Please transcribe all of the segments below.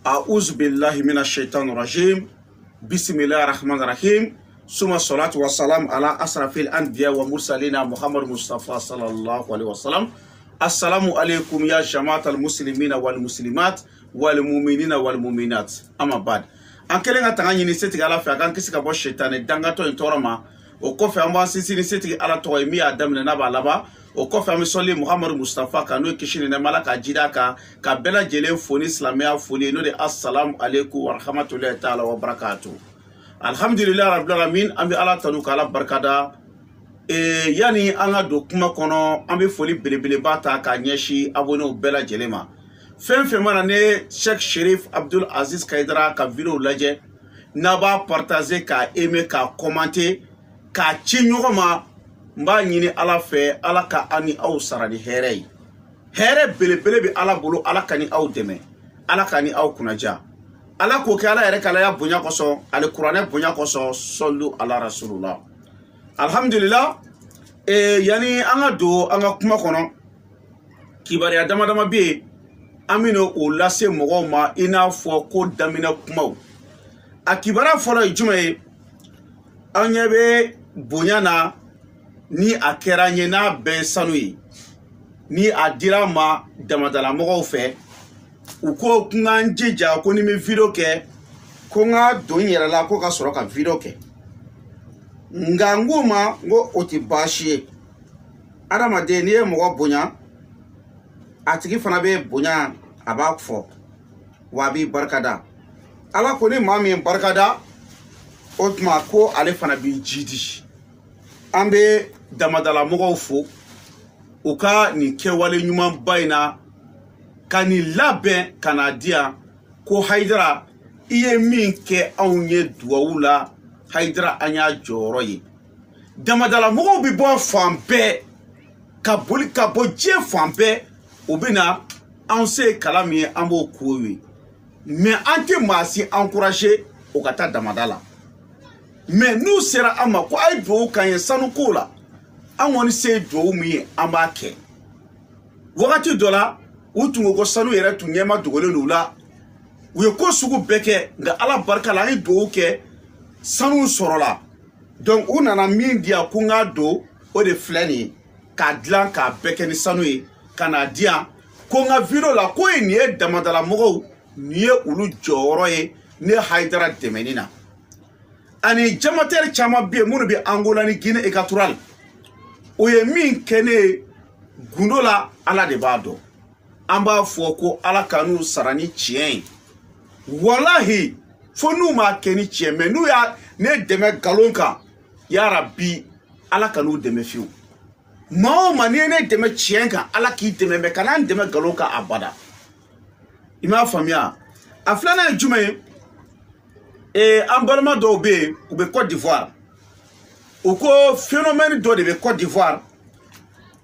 أعوذ بالله من الشيطان الرجيم بسم الله الرحمن الرحيم ثم الصلاة والسلام على أشرف الأنبياء ومرسلين محمد مصطفى صلى الله عليه وسلم. السلام عليكم يا جماعة المسلمين والمسلمات والمؤمنين والمؤمنات. أما بعد أنكلنا تغني نسيت على فعان كسك أبو الشيطان دعاتو إنتورما وكوفي أمباسي نسيت على تويمي أدم لنبا لبا وكوفي أمسولي محمد مصطفى كانوا كشين نمالا كجدا كبلا جلين فوني إسلامية فوني نودي السلام عليكم ورحمة الله تعالى وبركاته. الحمد لله رب العالمين أمي الله تنوك على بركاته. Yani anga do kuma kono ambe foli belebele bata ka nyeshi abone bela jelema fen mana ne Sheikh Sherif Abdul Aziz Kaidara ka video laje na ba partager ka aimer ka commenter ka chinyogoma mba nyini ala fe ala ka ani au sarani here belebele bi ala bolo ala kani au deme ala kani au kunaja ala ko ke ala yere kala ya bunya koso ale qur'ane bunya koso sallu ala rasulullah. Alhamdulillah, yani anga do anga kuma kono kibari adama dama be amino o lase mogo ma ina fo ko damina kuma a kibara folo jume anya be bonyana ni akera nyena be sanui ni adira ma damadala mogo fe uko kunga njeja ko ni me video ke ko nga do nyera la ko ka soro ka video ke nganguma ngo oti bashi adama de ni mo bonya atigi fana be bonya abakfo wabi barkada ala ko ni mami barkada otma ko ale fana bi jidi ambe damadala mo fo uka ni kewale nyuma baina kani labe kanadia ko haidara iye min ke awnye duwula Haidra anya joroye damadala mogo bi bo fambe ka boli ka bo je fambe obina on se kalami ambo kuwi mais anti masi encourager o kata damadala mais nous sera ama ko ay do kan sanu kola an woni se do mi ambake wakati dola utungo ko sanu yere tunyema dogole nula we ko sugu beke nga ala barka la ay do ke sanu sorola donc on a min dia kunga do o de flani ka dlan ka beke ni sanu e kana dia kunga viro la ko ni e damadala mogo ni e ulu joro e ne haidara demenina ani jamater chama bi munu bi Angola ni Guinée Équatoriale o ye min kene gundola ala de bado amba foko ala kanu sarani chien wallahi fonu ma keni cheme nu ya ne deme galonka ya rabbi ala kanu deme fiu ma ne deme chienka ala ki deme me kana deme galonka abada ima famia aflana jume ambalma do be ou be Côte d'Ivoire ou ko phénomène do de be Côte d'Ivoire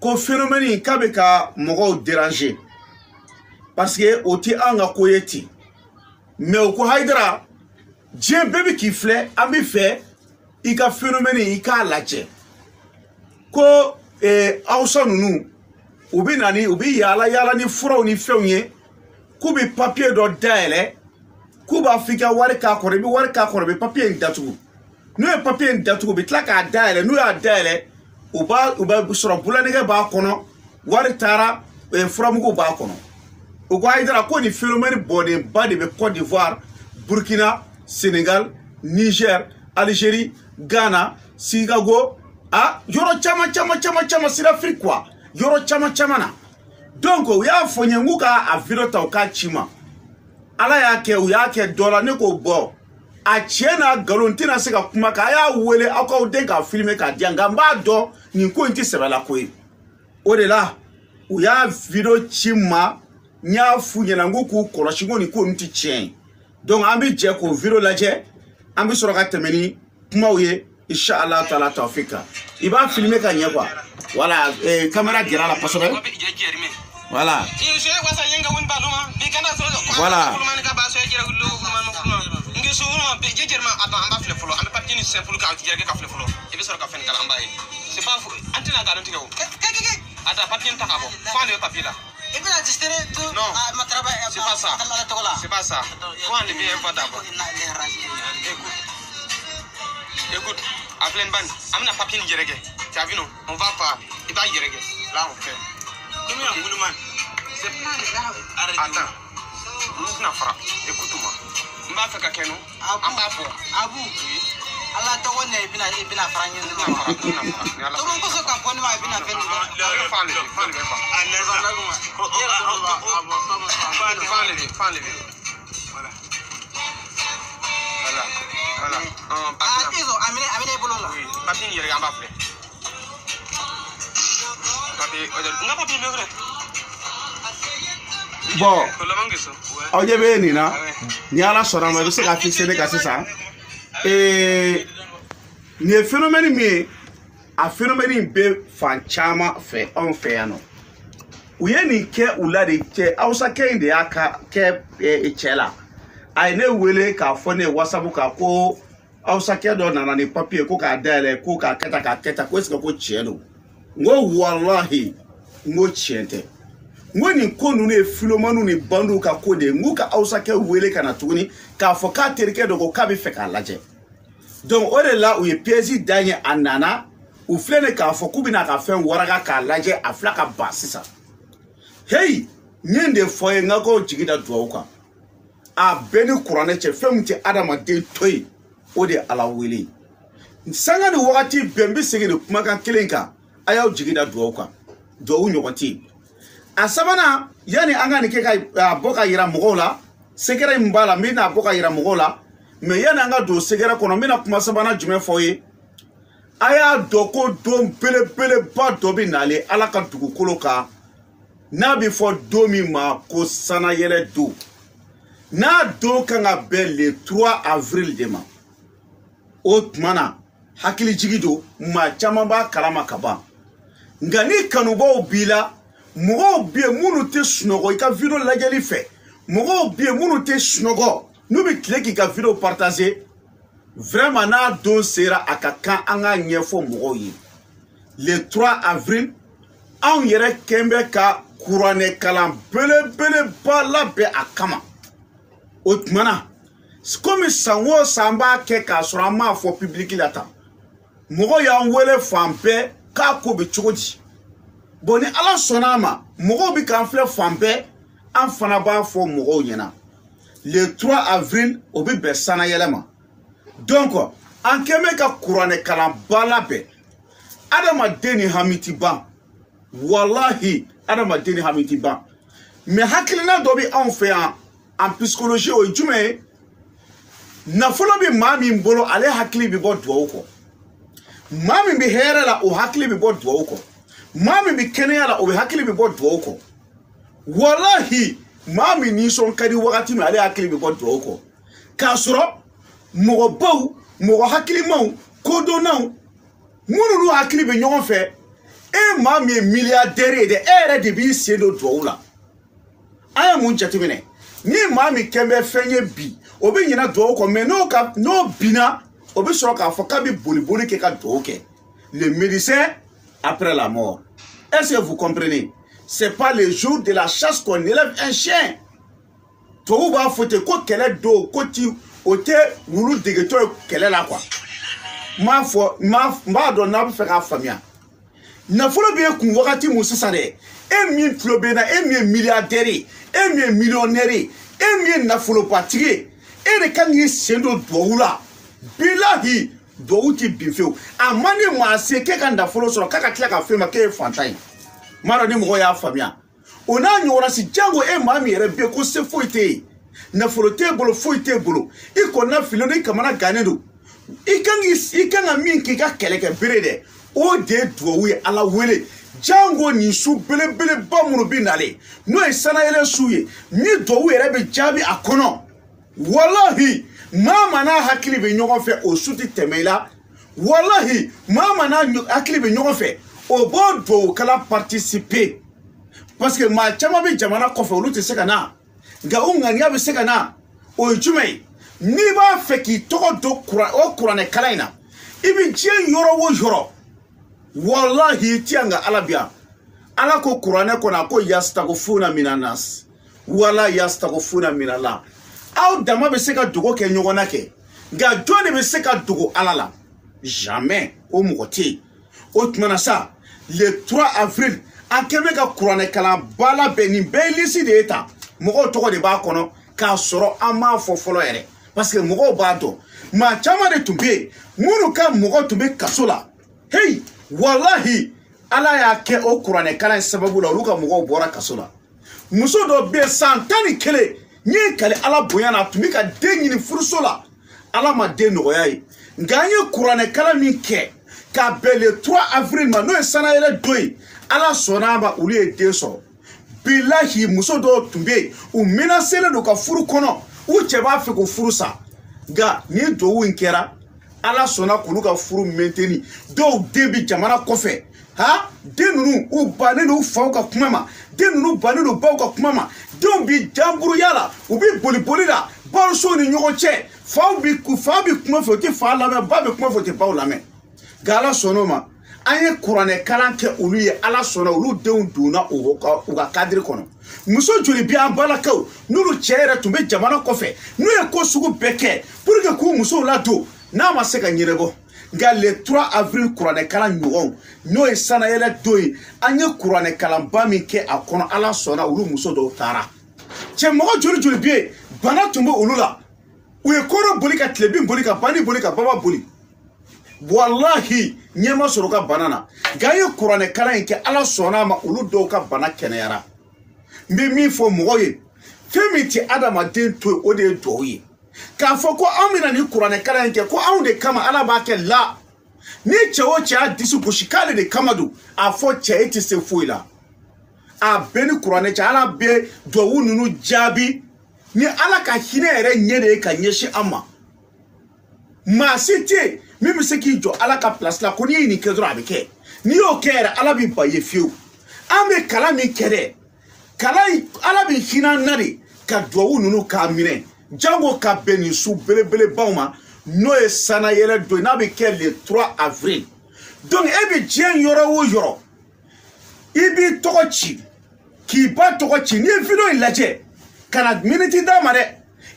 ko phénomène kabe ka mogo déranger parce que oti anga koyeti mais ko haidara Dieu bébé qui flait, ami fait, il a phénomène, il a lâché. Ko ausa nous, ubi nani, ubi yala ni fura ni fenye, kubi papier do daele, kuba Afrika wareka korebe papier ndatu. Nous papier ndatu bitla ka daele, nous ya daele, uba sura bulanege ba kono, waritara fura mugo ba kono. Uga idara ko ni phénomène bodé ba de Côte d'Ivoire, Burkina, Sénégal, Niger, Algérie, Ghana, Chicago, yoro chama c'est l'Afrique quoi. Yoro chama na. Donc ya fonye nguka a virota uka chima. Ala yake uyake dola neko bo. A chiena galontina seka kumaka ya wele aka udenga filme ka dianga mbado ni ko inti sebala ko. Odela uya video chima nya funye na nguku koloshingo ni ko nti chien. Donc ambi je ko viro laje ambi soroka temeni kuma uye inshallah taala tawfika iba filmer ka nya quoi voilà caméra gira la passe voilà voilà c'est pas Non, c'est pas ça. C'est pas ça. Faut enlever un peu d'abord. Écoute, à pleine bande, amène un papier n'yérege. Tu as vu non? On va pas. Il va yérege. Là on fait. Comment un boulot? C'est pas. Attends. Nous n'avons pas. Écoute-moi. On va faire quelque chose. On va faire. Abou. Allah ta wanne ibina faranya ne ba to mun kusa kan koni ma ibina fen da fale voilà izo amine bolola papi yere gamba fle papi nga papi me vrai bon oje be ni na ni ala sora ma be se ka fixer ne ka ça. Ni phénomène mi a phénomène be fan chama fe on fe ano uye ni ke ulade ke ausa ke inde aka ke echela ai ne wele ka fone WhatsApp ka ko ausa ke do na ni papier ko ka dele ko ka keta ko eska ko chelo ngo wallahi ngo chente ngo ni konu ne filomanu ni bandu ka kode ngo ka ausa ke wele kana tuni ka fo ka terike do ko ka bi fe ka laje. Donc on est là où il piège dernier anana ou flene ka fo kubina ka fen waraga ka laje afla ka basisa hey nyende foye ngako jigida duwa a beni kurane che femti adama de toy ode ala wili sanga ni wakati bembi segene kuma kan kelenka ayaw jigida duwa do nyokoti asabana yani anga ni ke ka boka yira mogola sekere mbala mina boka yira mogola me yana nga do segera kono mina kuma sabana jume foye aya doko don pele ba dobi nale ala ka dugu koloka na bi fo domi ma ko sana yele do na do kanga be le 3 avril dema otmana hakili jigido ma chama ba kalama kaba ngani kanubo bila mo bi munu te snogo ika video lajali fe mo bi munu te snogo nous bi kleki ka video partager vraiment na don sera akaka anga nyefo moyi le 3 avril on yere kembe ka kurane kalam bele bala be akama otmana comme sanwo samba ke ka surama fo public lata mogo ya wele fambe ka ko be chogodi boni ala sonama mogo bi kan fle fambe an fana ba fo mogo nyena le 3 avril obi besana yelema donc en keme ka kurane kalam bala be adama deni hamitiba wallahi adama deni hamitiba mais hakilina dobi en fait en psychologie o jume na folo bi mami mbolo ale hakili bi bo duwa ko mami bi here la o hakili bi bo duwa ko mami bi kenya la o hakili bi bo duwa ko wallahi mami ni son kadi wakati no ale hakili bi bo duwa ko kasoro mogo baw mogo hakili maw kodo naw munu no hakili bi nyon fe e mami milliardaire de ere de bi sendo duwa la aya mun chatimene ni mami kembe fenye bi obi nyina duwa ko mais no bina obi soro ka fo ka bi boli ke ka duwa ke le médecin après la mort. Est-ce que vous comprenez? C'est pas le jour de la chasse qu'on élève un chien. To ba fote ko kele do ko ti ote wulu degeto kele la quoi. Ma do na fe ka famia. Na folo be ku wakati musasa de. Emi flobena emi milliardaire, emi millionnaire, emi na folo patrie. E de kan yi sendo doula. Bilahi douti bifeu amani mo aseke kanda folo so kaka kila ka fema ke fantai maro ni mo ya famia ona nyora si jango e mami yere be ko se foite na folo tebolo foite bolo iko na filo ni kamana ganendo ikanga minki ka keleke birede o de duwe ala wele jango ni su bele bamuno binale no e sana yele suye ni duwe yere be jabi akono wallahi mama na hakili be nyogon fe o suti temela wallahi mama na hakili be nyogon fe o bodo kala participer parce que ma chama be jamana ko fe oluti sekana ga ungani abe sekana o jume ni ba fe ki to do kura o kurane kalaina ibi jien yoro wo yoro wallahi tianga alabia ala ko kuranɛ kɔnɔ ko yastagfuna minanas wala yastagfuna minallah aw dama bɛ se ka dogo kɛ ɲɔgɔn na kɛ nka jɔn de bɛ se ka dogo ala la jamais o mɔgɔ tɛ yen o tuma na sa le 3 avril an kɛ bɛ ka kuranɛ kalan ba labɛn nin bɛɛ ye lisi de ye ta mɔgɔw tɔgɔ de b'a kɔnɔ k'a sɔrɔ an m'a fɔ fɔlɔ yɛrɛ parce que mɔgɔw b'a dɔn maa caman de tun bɛ yen minnu ka mɔgɔ tun bɛ kaso la hey walahi ala y'a kɛ o kuranɛ kalan in sababu la olu ka mɔgɔw bɔra kaso la muso dɔ bɛ yen san 11 n ye kale ala bonya na tun bɛ ka den ɲini furuso la ala ma den nɔgɔya ye nka an ye kuranɛ kalan min kɛ k'a bɛn le 3 avril ma n'o ye sanayɛlɛ don ye ala sɔnna ma olu ye den sɔrɔ bilahi muso dɔw tun bɛ yen u menacelen don ka furu kɔnɔ u cɛ b'a fɛ k'o furu sa nka nin duwawu in kɛra ala sɔnna k'olu ka furu maintenir dɔw den bɛ jamana kɔfɛ ha den ninnu u bannen don u faw ka kuma ma den ninnu bannen don baw ka kuma ma denw bi jamburuya la u bi boli la baliso ni ɲɔgɔn cɛ fa bi kuma fɛ u tɛ fa lamɛn ba bɛ kuma fɛ u tɛ baw lamɛn nka ala sɔnn'o ma an ye kuranɛ kalan kɛ olu ye ala sɔnna olu denw donna u ka kadiri kɔnɔ muso joli bi an balakaw n'olu cɛ yɛrɛ tun bɛ jamana kɔfɛ n'u ye ko sugu bɛɛ kɛ pour que k'u musow ladon n'a ma se ka ɲɛnabɔ nka le 3 avril kuranɛ kalan ɲɔgɔn n'o ye sanayɛlɛ don ye an ye kuranɛ kalanba min kɛ a kɔnɔ ala sɔnna olu muso dɔw taara cɛ mɔgɔ joli bɛ yen bana tun bɛ olu la u ye kɔrɔ boli ka tilebin boli ka bani boli ka baba boli wallahi ɲɛma sɔrɔ ka bana na nka an ye kuranɛ kalan in kɛ ala sɔnna ma olu dɔw ka bana kɛnɛyara n bɛ min fɔ mɔgɔw ye fɛn min tɛ adamaden to ye o de ye duwawu ye k'a fɔ ko anw bɛna nin kuranɛ kalan in kɛ ko anw de kama ala b'a kɛ la ni cɛ o cɛ y'a disi gosi k'ale de kama don a fɔ cɛ e tɛ se foyi la a bɛɛ ni kuranɛ cɛ ala bɛ duwawu ninnu jaabi ni ala ka hinɛ yɛrɛ ɲɛ de ye ka ɲɛsin an ma maa si tɛ yen min bɛ se k'i jɔ ala ka place la ko n'i ye nin kɛ dɔrɔn a bɛ kɛ n'i y'o kɛ yɛrɛ ala bɛ ba ye fiyewu an bɛ kalan min kɛ dɛ kalan ala bɛ hinɛ an na de ka duwawu ninnu k'a minɛ jango ka bɛn nin su belebelebaw ma n'o ye sanayɛlɛ don n'a bɛ kɛ le 3 avril donc e bɛ diɲɛ yɔrɔ o yɔrɔ i b'i tɔgɔ ci k'i ba tɔgɔ ci n'i ye video in lajɛ ka na miniti d'a ma dɛ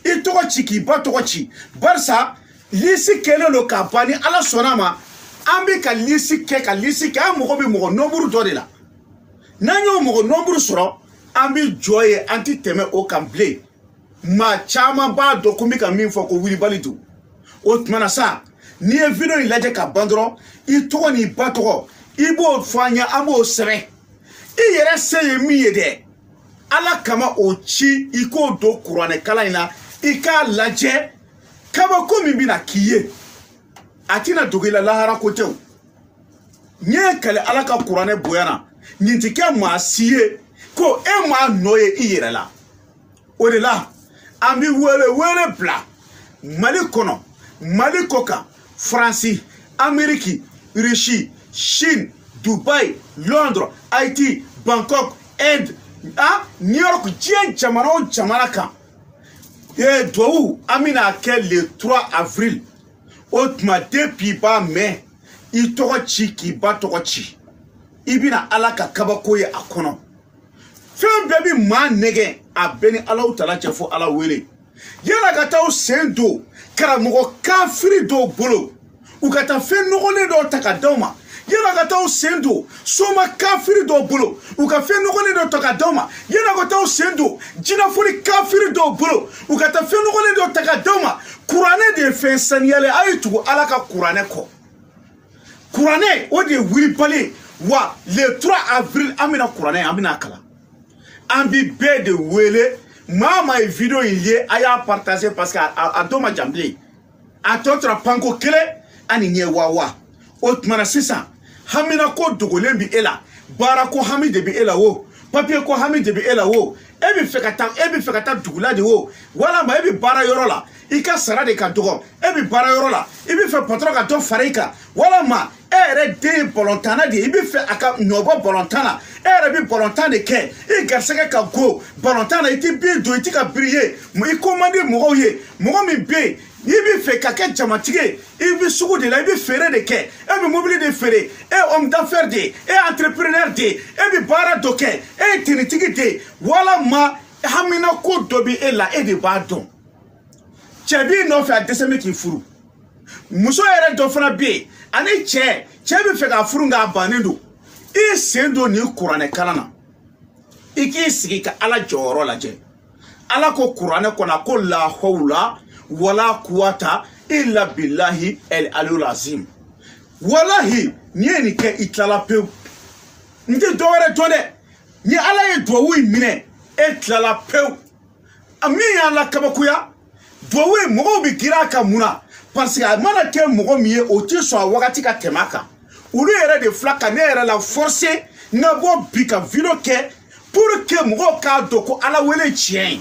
i tɔgɔ ci k'i ba tɔgɔ ci barisa lisi kɛlen don k'a ban ni ala sɔnna ma an bɛ ka lisi kɛ an mɔgɔ bɛ mɔgɔ nombre dɔ de la n'an y'o mɔgɔ nombre sɔrɔ an bɛ jɔ ye an tɛ tɛmɛ o kan bilen maa caman b'a dɔn ko n bɛ ka min fɔ ko wulibali don o tuma na sa n'i ye video in lajɛ ka ban dɔrɔn i tɔgɔ n'i ba tɔgɔ i b'o fɔ an ɲɛ an b'o sɛbɛn i yɛrɛ se ye min ye dɛ ala kama o ci i k'o don kuranɛ kalan in na i k'a lajɛ kabako min bɛna k'i ye a tɛna dogo i la lahara ko tɛ o n ye kale ala ka kuranɛ bonya na nin tɛ kɛ maa si ye ko e m'a nɔ ye i yɛrɛ la o de la an bɛ wele bila mali kɔnɔ mali kɔ kan faransi ameriki rusi chine dubai londres haïti bangkok inde new york diɲɛ jamana o jamana kan duwawu an bɛna kɛ le 3 avril o tuma depuis b'a mɛn i tɔgɔ ci k'i ba tɔgɔ ci i bɛna ala ka kabako ye a kɔnɔ fɛn bɛɛ bɛ maa nɛgɛ a bɛɛ ni alaw tala cɛ fo ala wele yala ka taa sen don karamɔgɔ kafiri dɔw bolo u ka taa fɛn nɔgɔlen dɔw ta ka d'aw ma yala ka taa sen don soma kafiri dɔw bolo u ka fɛn nɔgɔlen dɔw ta ka d'aw ma yala ka taa sen don jinɛfoli kafiri dɔw bolo u ka taa fɛn nɔgɔlen dɔw ta ka d'aw ma kuranɛ de ye fɛn saniyalen a ye tugu ala ka kuranɛ kɔ kuranɛ o de ye wulibali wa le 3 avril an bɛna kuranɛ an bɛna kalan an bi bɛɛ de wele maa ma ye video in ye a y'a partager parce que a dɔ ma jan bilen a tɔ tora panko kelen ani ɲɛ wawa o tuma na sisan hamina ko dogolen bi e la baara ko hami de bi e la wo papier ko hami de bi e la wo e bɛ fɛ ka taa dugula de wo walama e bɛ baara yɔrɔ la i ka sara de ka dɔgɔ e bɛ baara yɔrɔ la i bɛ fɛ patron ka dɔ fara i kan walama e yɛrɛ den ye bɔlɔntanna de ye i bɛ fɛ a ka nɔbɔ bɔlɔntan na e yɛrɛ bɛ bɔlɔntan de kɛ i garisɛgɛ ka go bɔlɔntan na i tɛ bin don i tɛ ka biri ye i ko man di mɔgɔw ye mɔgɔ min bɛ yen Il veut faire quelqu'un jamatigé, il veut soukou de là, il veut faire de quai, il veut mobile de faire, et homme d'affaires de, et entrepreneur de, et veut bara de quai, et tinitigé de, voilà ma, hamina ko dobi et là, et de badon. Tchabi non fait descendre qui fourou. Muso ere do fana be, ani che be fait ka furu nga banendo. I sendo ni Qur'ane kalana. Iki sigi ka ala joro la je. Ala ko Qur'ane ko na ko la hawla wala quwata illa billahi al azim. Wallahi ni ke itlala pe. Ndi dore tone. Ni ala e do wi mine etlala pe. Ami ala kabakuya. Do wi mo bi kiraka muna. Parce que mana ke mo mi o ti so wakati ka temaka. Ulu ere de flaka ne ere la forcer na bo bika vilo ke pour que mo ka doko ala wele chien.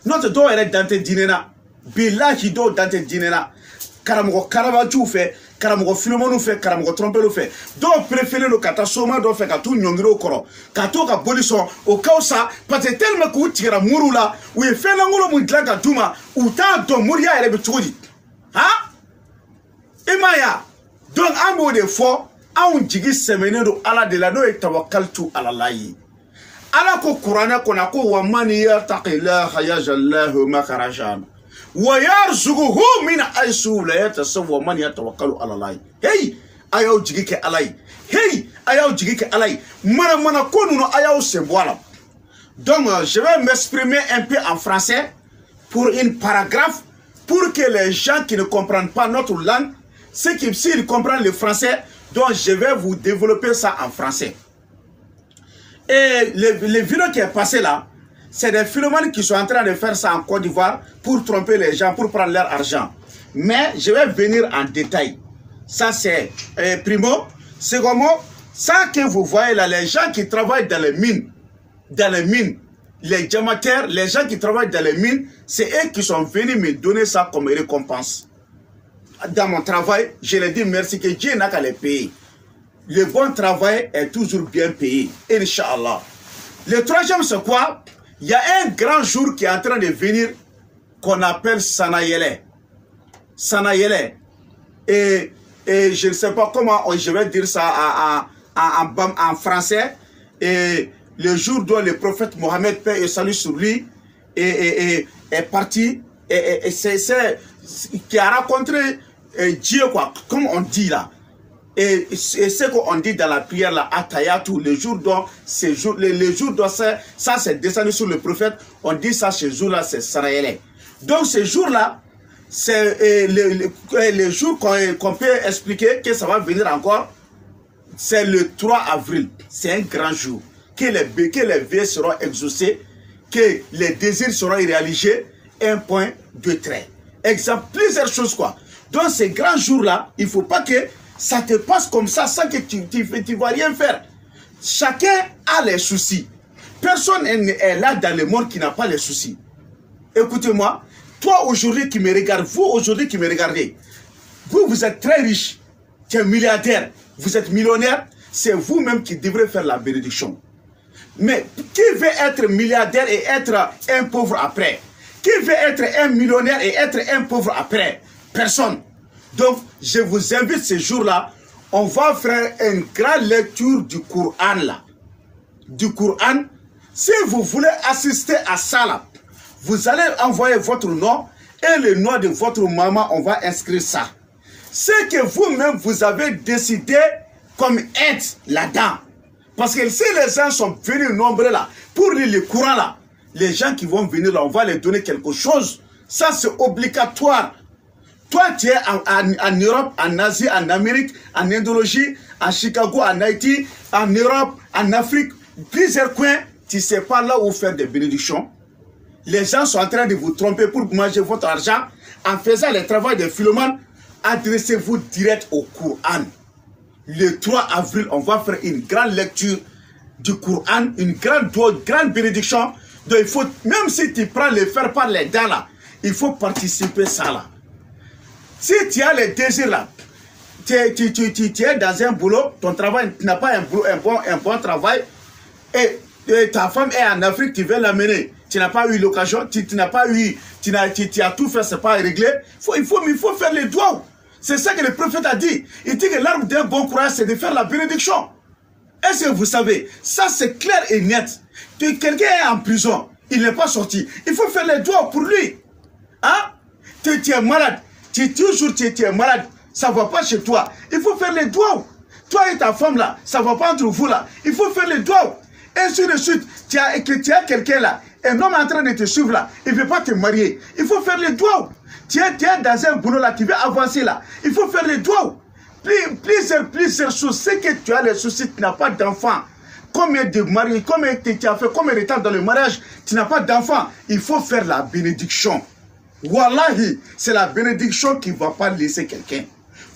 Notre do ere dante dinena. Billahi do dante dinena. Karamo karabaju fe, karamo filomonu fe, karamo trompelo fe. Do préférer le kata soma do fe ka tu nyongiro koro. Ka to ka poliso o kausa parce que tellement que tira murula ou e fe langolo mu dlaka tuma ou ta do muria ere be chodi. Ha? Imaya. Donc ambo de fo aun jigi semene do ala de la do e tawakkaltu ala lahi. Ala ko Qur'ana kona ko wa man yattaqillaha yajallahu makarajan. ويرزقه من حيث لا يحتسب ومن يتوكل على الله. Hey, ayaw jigike alay. Hey, ayaw jigike alay. Mana konu no ayaw semboala. Donc je vais m'exprimer un peu en français pour une paragraphe pour que les gens qui ne comprennent pas notre langue, ceux qui s'ils comprennent le français, donc je vais vous développer ça en français. Et les vidéos qui est passé là, c'est des phénomènes qui sont en train de faire ça en Côte d'Ivoire pour tromper les gens, pour prendre leur argent. Mais je vais venir en détail. Ça c'est primo. Secondo, ça que vous voyez là, les gens qui travaillent dans les mines, les diamantaires, les gens qui travaillent dans les mines, c'est eux qui sont venus me donner ça comme récompense. Dans mon travail, je leur dis merci que Dieu n'a qu'à les payer. Le bon travail est toujours bien payé. Inch'Allah. Le troisième c'est quoi? Il y a un grand jour qui est en train de venir qu'on appelle Sanayele. Sanayele. Et je ne sais pas comment je vais dire ça en français. Et le jour dont le prophète Mohammed, paix et salut sur lui, est parti. Et c'est qui a rencontré Dieu, quoi, comme on dit là. Et ce qu'on dit dans la prière, là, Atayatu, le jour dont ça c'est descendu sur le prophète, on dit ça ce jour-là, c'est Sanayele. Donc ce jour-là, c'est le jour qu'on peut expliquer que ça va venir encore, c'est le 3 avril. C'est un grand jour. Que les vœux seront exaucés, que les désirs seront réalisés, un point, deux traits. Exemple, plusieurs choses quoi. Donc ces grands jours-là, il ne faut pas que ça te passe comme ça sans que tu ne vas rien faire. Chacun a les soucis. Personne est là dans le monde qui n'a pas les soucis. Écoutez-moi, toi aujourd'hui qui me regardes, vous aujourd'hui qui me regardez, vous êtes très riche, tu es milliardaire, vous êtes millionnaire, c'est vous-même qui devrez faire la bénédiction. Mais qui veut être milliardaire et être un pauvre après? Qui veut être un millionnaire et être un pauvre après? Personne. Donc, je vous invite ce jour-là, on va faire une grande lecture du Coran là. Du Coran. Si vous voulez assister à ça là, vous allez envoyer votre nom et le nom de votre maman, on va inscrire ça. C'est que vous-même, vous avez décidé comme aide là-dedans. Parce que si les gens sont venus nombreux là, pour lire le Coran là, les gens qui vont venir là, on va leur donner quelque chose. Ça, c'est obligatoire. Toi, tu es en Europe, en Asie, en Amérique, en Indonésie, en Chicago, en Haïti, en Europe, en Afrique, plusieurs coins, tu ne sais pas là où faire des bénédictions. Les gens sont en train de vous tromper pour manger votre argent. En faisant le travail des philomanes, adressez-vous direct au Coran. Le 3 avril, on va faire une grande lecture du Coran, une grande bénédiction. Donc il faut, même si tu prends le fer par les dents là, il faut participer à ça là. Si tu as le désir là, tu es dans un boulot, ton travail, tu n'as pas un bon travail, et ta femme est en Afrique, tu veux l'amener. tu n'as pas eu l'occasion, tu n'as pas eu, tu as tout fait, c'est pas réglé. Il faut faire les doigts. C'est ça que le prophète a dit. Il dit que l'arme d'un bon courage, c'est de faire la bénédiction. Est-ce que vous savez, ça c'est clair et net. Quelqu'un est en prison, il n'est pas sorti. Il faut faire les doigts pour lui. Hein? Tu es malade, tu es malade, ça ne va pas chez toi. Il faut faire les doigts. Toi et ta femme là, ça ne va pas entre vous là. Il faut faire les doigts. Et ainsi de suite, tu as quelqu'un là, un homme est en train de te suivre là, il ne veut pas te marier. Il faut faire les doigts. Tu es dans un boulot là, tu veux avancer là. Il faut faire les doigts. Plusieurs choses. C'est que tu as les soucis, tu n'as pas d'enfant. Combien de mariés, combien tu as fait, combien de temps dans le mariage, tu n'as pas d'enfant. Il faut faire la bénédiction. Wallahi, c'est la bénédiction qui ne va pas laisser quelqu'un.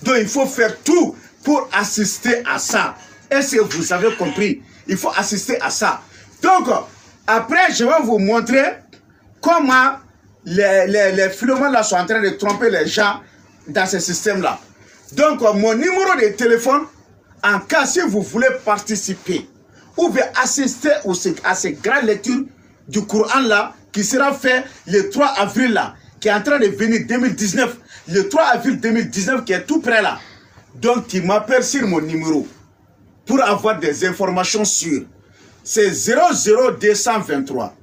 Donc il faut faire tout pour assister à ça. Est-ce que vous avez compris? Il faut assister à ça. Donc, après, je vais vous montrer comment les philomènes là sont en train de tromper les gens dans ce système-là. Donc, mon numéro de téléphone, en cas si vous voulez participer ou bien assister à ces grandes lectures du Coran-là, qui sera fait le 3 avril là, qui est en train de venir 2019, le 3 avril 2019 qui est tout près là. Donc, tu m'appelles sur mon numéro pour avoir des informations sûres. C'est 00223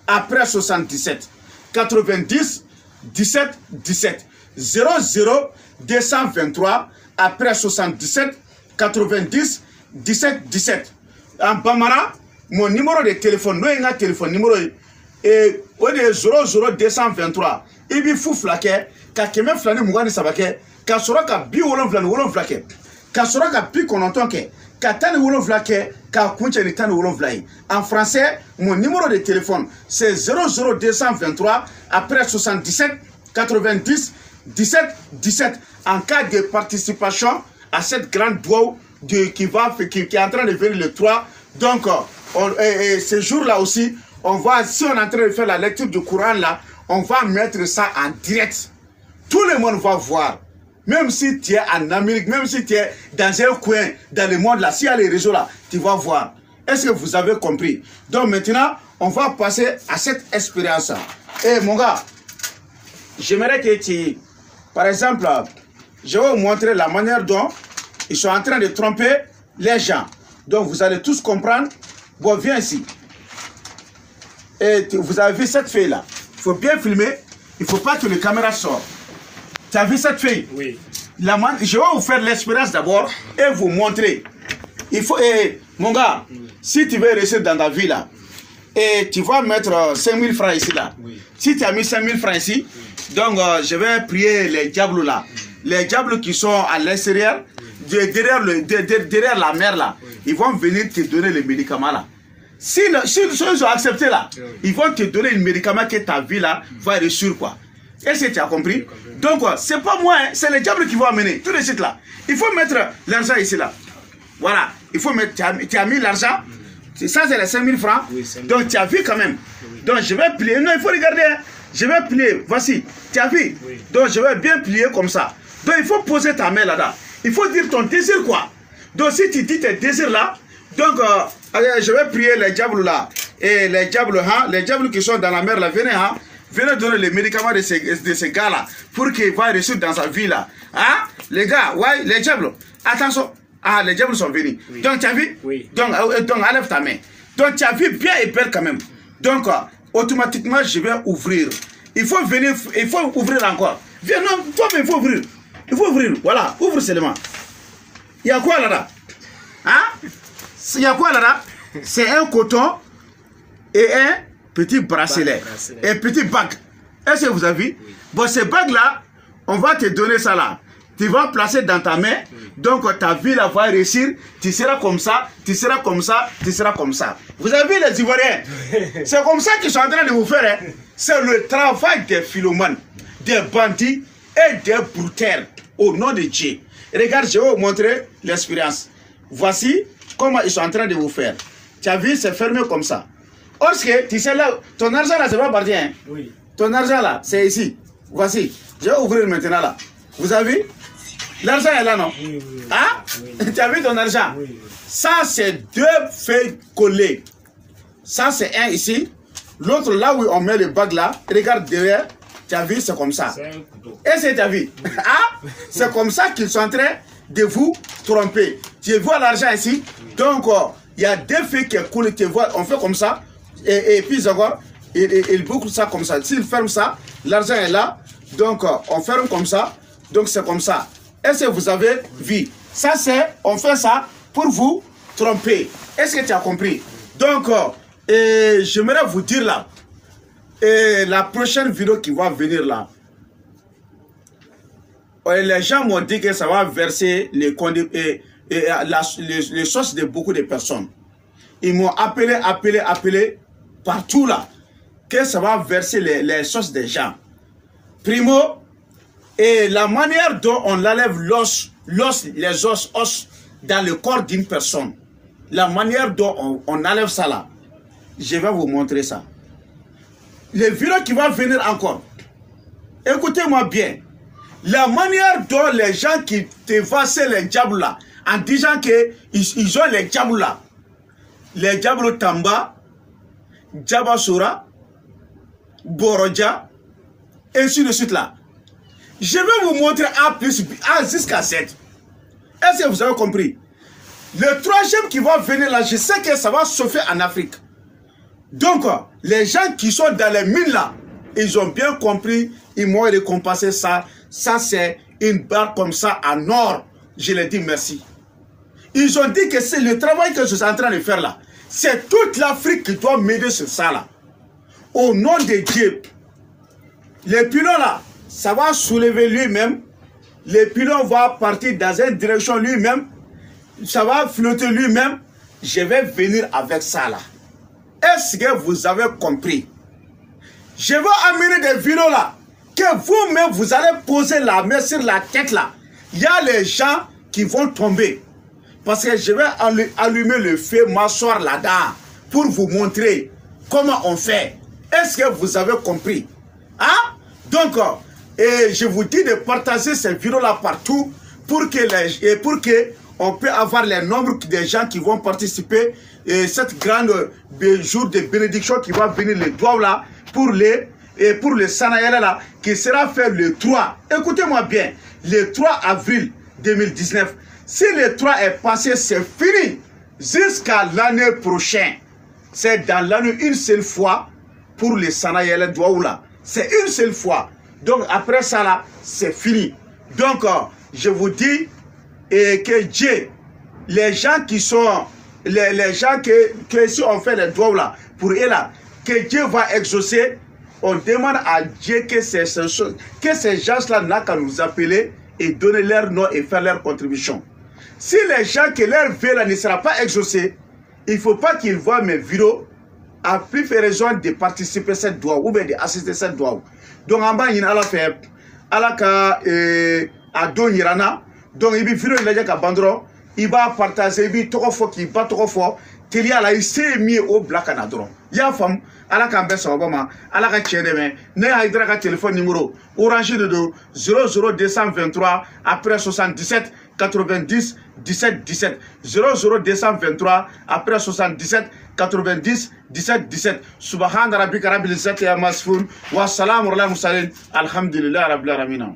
après 77 90 17 17 00223 après 77 90 17 17. En Bamara, mon numéro de téléphone, non, il y a un téléphone numéro et au de 00223. Il bi fou flaqué, ka keme flani mugani sabake, ka sora ka bi wolon flaqué, ka sora ka bi kononton ke, ka tani wolon flaqué, ka kunche ni tani wolon flaqué. En français, mon numéro de téléphone, c'est 00223 après 77 90 17 17. En cas de participation à cette grande doigt qui est en train de venir le 3. Donc, ce jour-là aussi, on va, si on est en train de faire la lecture du Coran là, on va mettre ça en direct. Tout le monde va voir. Même si tu es en Amérique, même si tu es dans un coin, dans le monde là, s'il y a les réseaux là, tu vas voir. Est-ce que vous avez compris? Donc maintenant, on va passer à cette expérience. Et mon gars, j'aimerais que tu, par exemple, je vais vous montrer la manière dont ils sont en train de tromper les gens. Donc vous allez tous comprendre. Bon, viens ici. Et vous avez vu cette feuille là. Il faut bien filmer. Il ne faut pas que les caméras sortent. Tu as vu cette feuille? Oui. Je vais vous faire l'expérience d'abord et vous montrer. Il faut, mon gars, si tu veux rester dans ta vie là, et tu vas mettre 5000 francs ici là. Oui. Si tu as mis 5000 francs ici, donc je vais prier les diables là. Les diables qui sont à l'extérieur, derrière la mer là, ils vont venir te donner les médicaments là. Si ils ont accepté là, ils vont te donner un médicament que ta vie là va réussir quoi. Est-ce que tu as compris? Donc c'est pas moi, hein, c'est les diables qui vont amener tout de suite là. Il faut mettre l'argent ici là. Voilà, il faut mettre, tu as mis l'argent. Ça c'est les 5000 francs. Oui, donc tu as vu quand même. Oui. Donc je vais plier. Non, il faut regarder. Hein. Je vais plier. Voici. Tu as vu? Oui. Donc je vais bien plier comme ça. Donc il faut poser ta main là-dedans. Il faut dire ton désir quoi. Donc si tu dis tes désirs là, donc je vais prier les diables là. Et les diables, hein, les diables qui sont dans la mer là, venez, hein, venez donner les médicaments de ces gars là pour qu'ils vont réussir dans sa vie là. Hein? Les gars, ouais, les diables, attention. Ah, les diables sont venus. Oui. Donc, tu as vu? Oui. Donc, enlève ta main. Donc, tu as vu bien et belle quand même. Donc, automatiquement, je vais ouvrir. Il faut venir, il faut ouvrir encore. Viens, non, toi, il faut ouvrir. Il faut ouvrir. Voilà, ouvre seulement. Il y a quoi là-dedans? Hein? Il y a quoi là-dedans? C'est un coton et un petit bracelet. Et petit bague. Est-ce que vous avez vu? Oui. Bon, ces bagues-là, on va te donner ça là. Tu vas placer dans ta main, donc ta vie là va réussir, tu seras comme ça, tu seras comme ça, tu seras comme ça. Vous avez vu les Ivoiriens? C'est comme ça qu'ils sont en train de vous faire. Hein? C'est le travail des philomènes, des bandits et des brouteurs au nom de Dieu. Regarde, je vais vous montrer l'expérience. Voici comment ils sont en train de vous faire. Tu as vu, c'est fermé comme ça. Or, tu sais là, ton argent là, c'est pas parti. Hein? Oui. Ton argent là, c'est ici. Voici. Je vais ouvrir maintenant là. Vous avez vu? L'argent est là, non? Oui, oui, hein? Oui. Tu as vu ton argent? Oui, oui. Ça, c'est 2 feuilles collées. Ça, c'est un ici. L'autre, là où on met le bague là, regarde derrière, tu as vu, c'est comme ça. Et c'est, tu as vu. Ah, c'est comme ça qu'ils sont en train de vous tromper. Tu vois l'argent ici. Donc, il y a deux filles qui coulent, tu vois, on fait comme ça. Et puis, encore, il boucle ça comme ça. S'il ferme ça, l'argent est là. Donc, on ferme comme ça. Donc, c'est comme ça. Est-ce que vous avez vu? Ça, c'est, on fait ça pour vous tromper. Est-ce que tu as compris? Donc, j'aimerais vous dire là, la prochaine vidéo qui va venir là, les gens m'ont dit que ça va verser les sources de beaucoup de personnes. Ils m'ont appelé partout là, que ça va verser les sources des gens. Primo, et la manière dont on enlève les os dans le corps d'une personne, la manière dont on enlève ça là, je vais vous montrer ça. Les vidéos qui vont venir encore, écoutez-moi bien, la manière dont les gens qui te versent les diables là, en disant qu'ils ont les diables là, les diables Tamba, Djabasura, Borodja, ainsi de suite là. Je vais vous montrer A jusqu'à 7. Est-ce que vous avez compris? Le troisième qui va venir là, je sais que ça va chauffer en Afrique. Donc, les gens qui sont dans les mines là, ils ont bien compris, ils m'ont récompensé ça. Ça, c'est une barre comme ça en or. Je leur dis merci. Ils ont dit que c'est le travail que je suis en train de faire là. C'est toute l'Afrique qui doit m'aider sur ça là. Au nom de Dieu, les pilons là, ça va soulever lui-même. Les pilons vont partir dans une direction lui-même. Ça va flotter lui-même. Je vais venir avec ça là. Est-ce que vous avez compris? Je vais amener des vidéos là, que vous-même vous allez poser la main sur la tête là. Il y a les gens qui vont tomber. Parce que je vais allumer le feu, m'asseoir là-dedans, pour vous montrer comment on fait. Est-ce que vous avez compris? Hein? Donc, je vous dis de partager ces vidéos là partout, pour que on peut avoir les nombres des gens qui vont participer et cette grande jour de bénédiction qui va venir le doigt là pour le Sanayala là qui sera fait le 3. Écoutez-moi bien, le 3 avril 2019. Si le 3 est passé, c'est fini jusqu'à l'année prochaine. C'est dans l'année une seule fois pour le Sanayala doigt là. C'est une seule fois. Donc après ça là, c'est fini. Donc je vous dis que Dieu, les gens qui sont, les gens que si on fait les doigts là, pour eux là, que Dieu va exaucer, on demande à Dieu que ces gens-là n'ont qu'à nous appeler et donner leur nom et faire leur contribution. Si les gens que leur vœu là ne sera pas exaucé, il ne faut pas qu'ils voient mes vidéos à plus faire raison de participer à cette doigt ou bien d'assister à cette doigt. Donc en bas, il y a à don Irana. Donc il y a une vidéo qui a bandro, il va partager, il va trop qui va trop fort. Il y a là, il s'est mis au black anadron. Il y a une femme, elle a un peu Obama, elle a un tchédeme, ne a un téléphone numéro orange de 00223 après 77 90 17 17 00223 après 77 90 17 17. Subhan rabbika rabbil izzati amma yasifun wa salamun alal mursalin alhamdulillahi rabbil alamin.